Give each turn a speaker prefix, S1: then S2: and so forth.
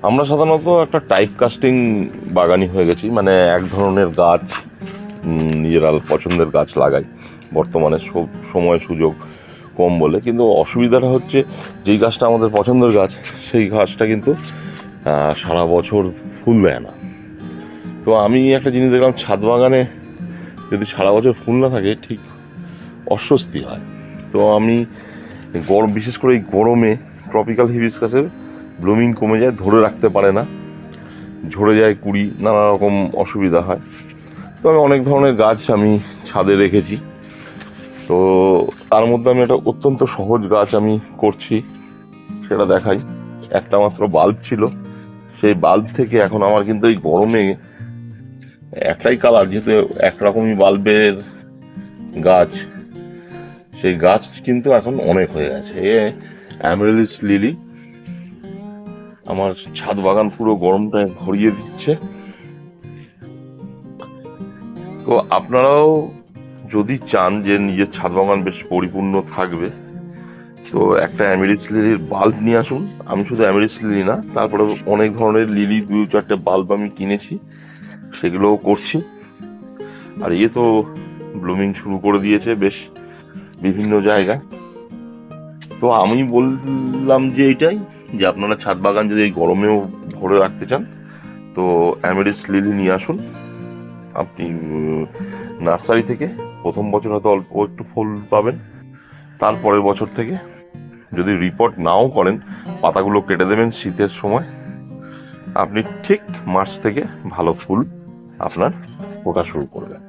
S1: আমরা সাধারণত একটা টাইপ কাস্টিং বাগানি হয়ে গেছি, মানে এক ধরনের গাছ নিজেরা পছন্দের গাছ লাগাই বর্তমানে সময় সুযোগ কম বলে। কিন্তু অসুবিধাটা হচ্ছে যেই গাছটা আমাদের পছন্দের গাছ সেই গাছটা কিন্তু সারা বছর ফুল দেয় না। তো আমি একটা জিনিস দেখলাম, ছাদ বাগানে যদি সারা বছর ফুল না থাকে ঠিক অস্বস্তি হয়। তো আমি গরম, বিশেষ করে এই গরমে ট্রপিক্যাল হিবিস্কাসের ব্লুমিং কমে যায়, ধরে রাখতে পারে না, ঝরে যায় কুড়ি, নানা রকম অসুবিধা হয়। তো আমি অনেক ধরনের গাছ আমি ছাদে রেখেছি। তো তার মধ্যে আমি একটা অত্যন্ত সহজ গাছ আমি করছি, সেটা দেখাই। একটা মাত্র বাল্ব ছিল, সেই বাল্ব থেকে এখন আমার কিন্তু এই গরমে একটাই কালার, যেহেতু একরকমই বাল্বের গাছ, সেই গাছ কিন্তু এখন অনেক হয়ে গেছে। অ্যামারেলিস লিলি আমার ছাদ বাগান পুরো গরমটায় ভরিয়ে দিচ্ছে। তো আপনারাও যদি চান যে নিজের ছাদ বাগান বেশ পরিপূর্ণ থাকবে, তো একটা অ্যামেরিস লিলির বাল্ব নিয়ে আসুন। আমি শুধু অ্যামেরিস লিলি না, তারপরে অনেক ধরনের লিলি 2-4টে বাল্ব আমি কিনেছি, সেগুলোও করছি। আর তো ব্লুমিং শুরু করে দিয়েছে বেশ বিভিন্ন জায়গায়। তো আমি বললাম যে এইটাই, যে আপনারা ছাদ বাগান যদি এই গরমেও ভরে রাখতে চান, তো অ্যামেরিস লিলি নিয়ে আসুন আপনি নার্সারি থেকে। প্রথম বছর হয়তো অল্প একটু ফুল পাবেন, তারপরের বছর থেকে যদি রিপোর্ট নাও করেন, পাতাগুলো কেটে দেবেন শীতের সময়, আপনি ঠিক মার্চ থেকে ভালো ফুল আপনার ফোটা শুরু করবেন।